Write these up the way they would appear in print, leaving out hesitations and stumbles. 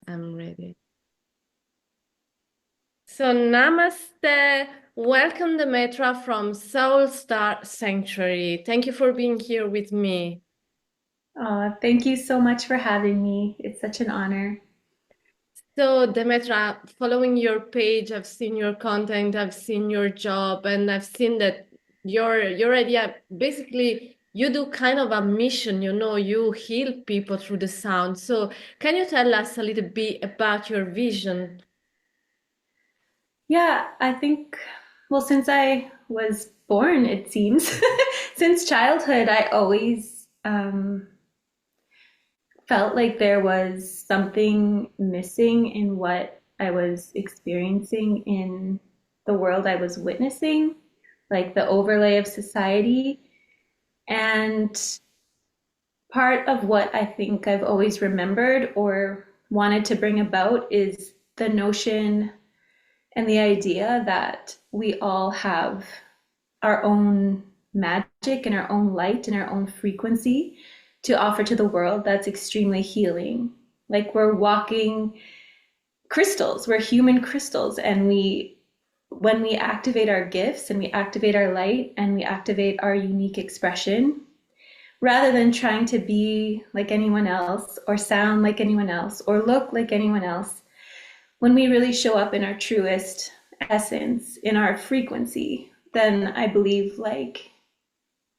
I'm ready. So, namaste. Welcome, Demetra from Soul Star Sanctuary. Thank you for being here with me. Thank you so much for having me. It's such an honor. So, Demetra, following your page, I've seen your content, I've seen your job, and I've seen that your idea basically you do kind of a mission, you heal people through the sound. So, can you tell us a little bit about your vision? Yeah, I think, well, since I was born, it seems, since childhood, I always felt like there was something missing in what I was experiencing in the world I was witnessing, like the overlay of society. And part of what I think I've always remembered or wanted to bring about is the notion and the idea that we all have our own magic and our own light and our own frequency to offer to the world that's extremely healing. Like we're walking crystals, we're human crystals, and when we activate our gifts and we activate our light and we activate our unique expression, rather than trying to be like anyone else or sound like anyone else or look like anyone else, when we really show up in our truest essence, in our frequency, then I believe like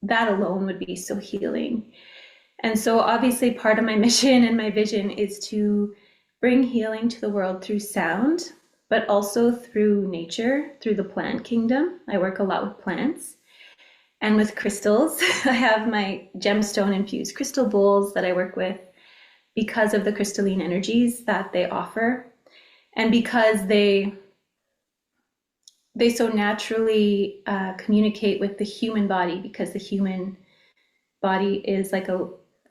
that alone would be so healing. And so, obviously, part of my mission and my vision is to bring healing to the world through sound, but also through nature, through the plant kingdom. I work a lot with plants and with crystals. I have my gemstone infused crystal bowls that I work with because of the crystalline energies that they offer and because they so naturally communicate with the human body because the human body is like a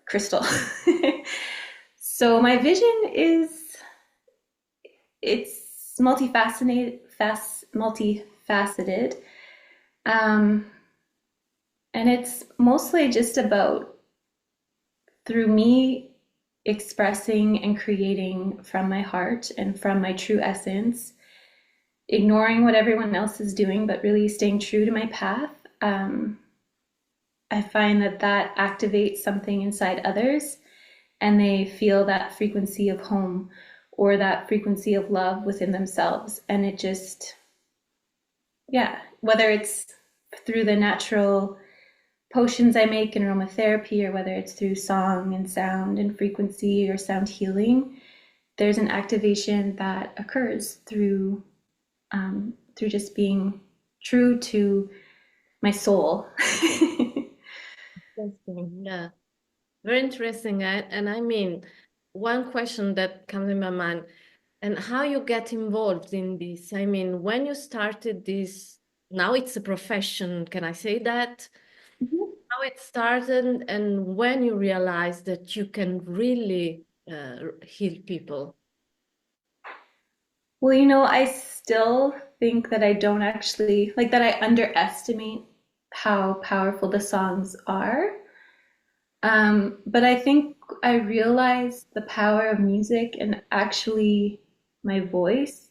crystal. So my vision is it's multifaceted, um, and it's mostly just about through me expressing and creating from my heart and from my true essence, ignoring what everyone else is doing, but really staying true to my path. I find that that activates something inside others and they feel that frequency of home or that frequency of love within themselves. And it just, yeah, whether it's through the natural potions I make in aromatherapy or whether it's through song and sound and frequency or sound healing, there's an activation that occurs through just being true to my soul. Interesting. Yeah. Very interesting. And I mean, one question that comes in my mind, and how you get involved in this. I mean, when you started this, now it's a profession, can I say that? How it started and when you realized that you can really heal people. Well, I still think that I don't actually like that I underestimate how powerful the songs are. But I think I realized the power of music and actually my voice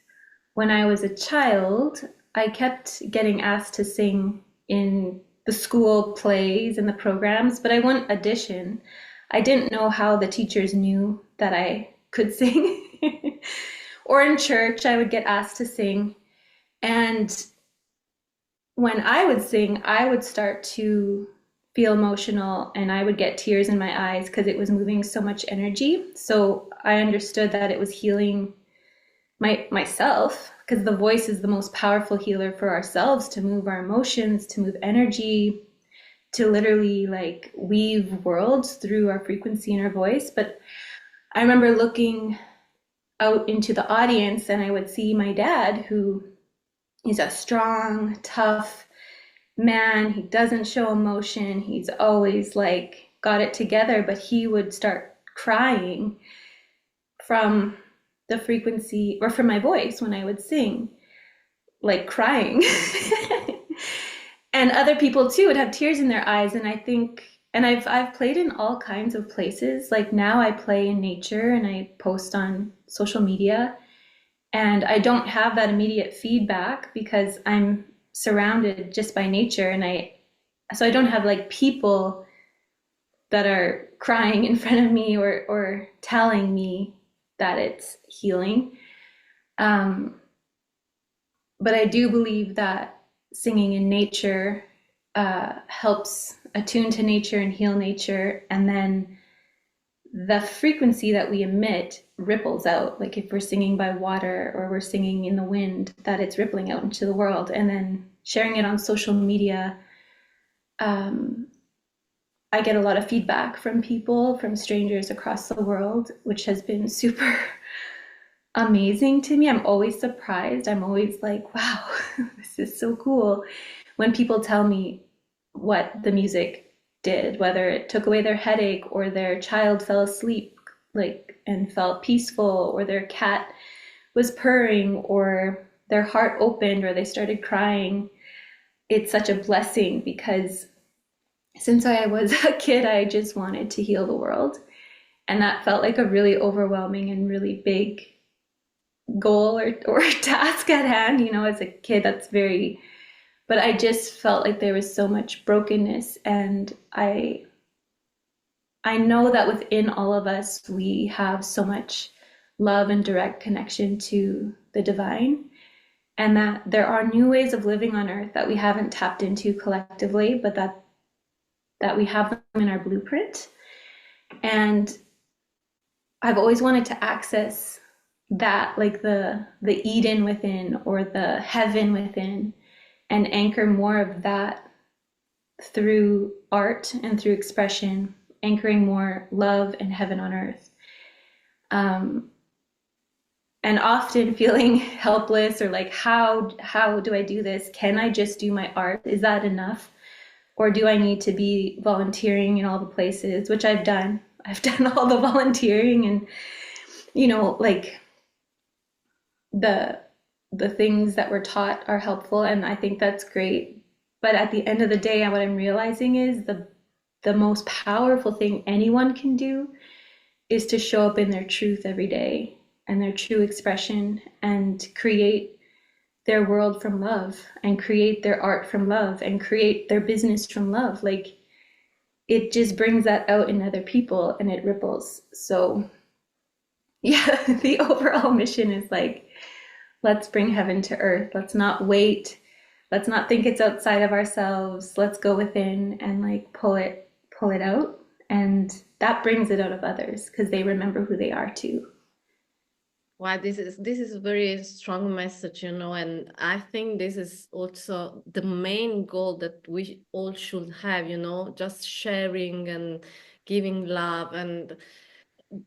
when I was a child. I kept getting asked to sing in the school plays and the programs, but I wouldn't audition. I didn't know how the teachers knew that I could sing. Or in church, I would get asked to sing. And when I would sing, I would start to feel emotional and I would get tears in my eyes because it was moving so much energy. So I understood that it was healing myself because the voice is the most powerful healer for ourselves to move our emotions, to move energy, to literally like weave worlds through our frequency and our voice. But I remember looking out into the audience and I would see my dad, who is a strong, tough man. He doesn't show emotion. He's always like got it together, but he would start crying from the frequency or from my voice when I would sing, like crying. And other people too would have tears in their eyes. And I think And I've played in all kinds of places. Like now I play in nature and I post on social media, and I don't have that immediate feedback because I'm surrounded just by nature, and I don't have like people that are crying in front of me or telling me that it's healing. Um, but I do believe that singing in nature helps attune to nature and heal nature. And then the frequency that we emit ripples out. Like if we're singing by water or we're singing in the wind, that it's rippling out into the world. And then sharing it on social media, um, I get a lot of feedback from people, from strangers across the world, which has been super amazing to me. I'm always surprised. I'm always like, wow, this is so cool when people tell me what the music did, whether it took away their headache or their child fell asleep like and felt peaceful, or their cat was purring, or their heart opened, or they started crying. It's such a blessing because since I was a kid, I just wanted to heal the world. And that felt like a really overwhelming and really big goal or task at hand. You know, as a kid, that's very, but I just felt like there was so much brokenness. And I know that within all of us, we have so much love and direct connection to the divine, and that there are new ways of living on earth that we haven't tapped into collectively, but that we have them in our blueprint. And I've always wanted to access that, like the Eden within or the heaven within, and anchor more of that through art and through expression, anchoring more love and heaven on earth. Um, and often feeling helpless or like, how do I do this? Can I just do my art? Is that enough? Or do I need to be volunteering in all the places, which I've done. I've done all the volunteering, and like the the things that we're taught are helpful, and I think that's great. But at the end of the day, what I'm realizing is the most powerful thing anyone can do is to show up in their truth every day and their true expression, and create their world from love, and create their art from love, and create their business from love. Like it just brings that out in other people and it ripples. So yeah, the overall mission is like, let's bring heaven to earth. Let's not wait. Let's not think it's outside of ourselves. Let's go within and like pull it out. And that brings it out of others because they remember who they are too. Wow, this is a very strong message, and I think this is also the main goal that we all should have, just sharing and giving love and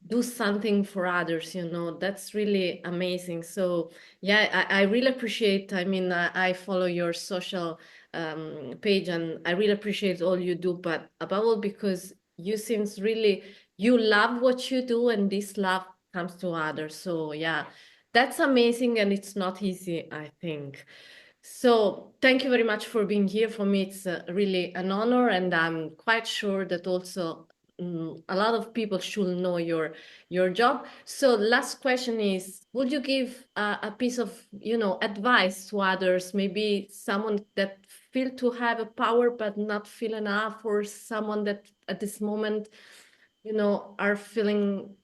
do something for others, that's really amazing. So yeah, I really appreciate, I mean, I follow your social page, and I really appreciate all you do, but above all because you seems really, you love what you do, and this love comes to others. So yeah, that's amazing, and it's not easy, I think. So thank you very much for being here. For me, it's really an honor, and I'm quite sure that also a lot of people should know your job. So last question is, would you give a piece of advice to others? Maybe someone that feel to have a power but not feel enough, or someone that at this moment are feeling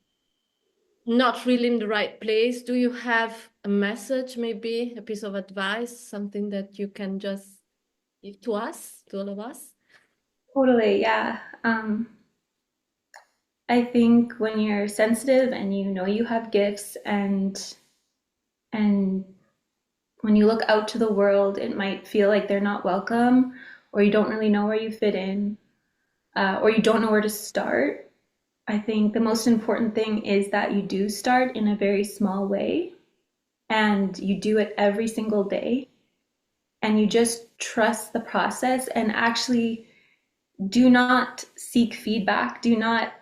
not really in the right place. Do you have a message, maybe a piece of advice, something that you can just give to us, to all of us? Totally, yeah. I think when you're sensitive and you know you have gifts, and when you look out to the world, it might feel like they're not welcome, or you don't really know where you fit in, or you don't know where to start. I think the most important thing is that you do start in a very small way, and you do it every single day, and you just trust the process, and actually do not seek feedback. Do not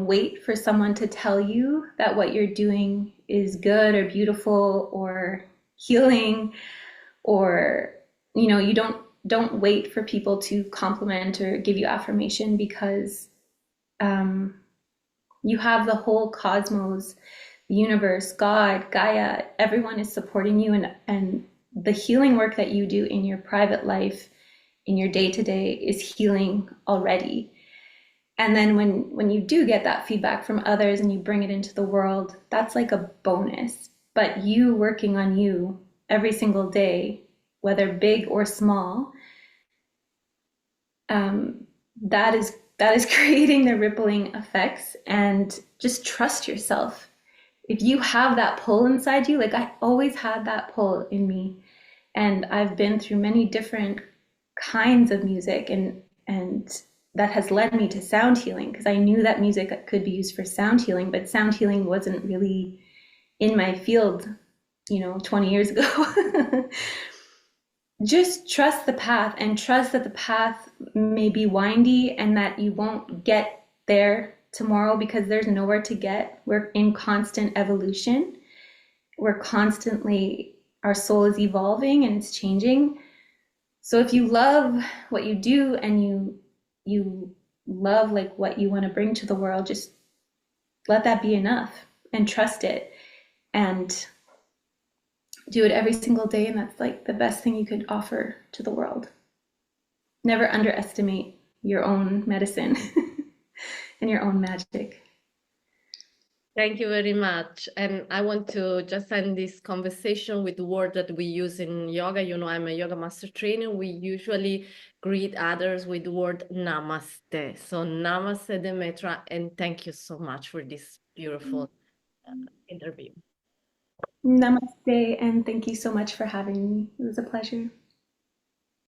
wait for someone to tell you that what you're doing is good or beautiful or healing, or you don't don't wait for people to compliment or give you affirmation because um, you have the whole cosmos, the universe, God, Gaia, everyone is supporting you, and the healing work that you do in your private life, in your day to day, is healing already. And then when you do get that feedback from others and you bring it into the world, that's like a bonus. But you working on you every single day, whether big or small, um, that is creating the rippling effects. And just trust yourself. If you have that pull inside you, like I always had that pull in me, and I've been through many different kinds of music, and that has led me to sound healing because I knew that music could be used for sound healing, but sound healing wasn't really in my field, 20 years ago. Just trust the path and trust that the path may be windy and that you won't get there tomorrow because there's nowhere to get. We're in constant evolution. We're constantly, our soul is evolving and it's changing. So if you love what you do and you love like what you want to bring to the world, just let that be enough and trust it and do it every single day. And that's like the best thing you could offer to the world. Never underestimate your own medicine and your own magic. Thank you very much. And I want to just end this conversation with the word that we use in yoga. You know, I'm a yoga master trainer. We usually greet others with the word namaste. So namaste, Demetra, and thank you so much for this beautiful interview. Namaste, and thank you so much for having me. It was a pleasure.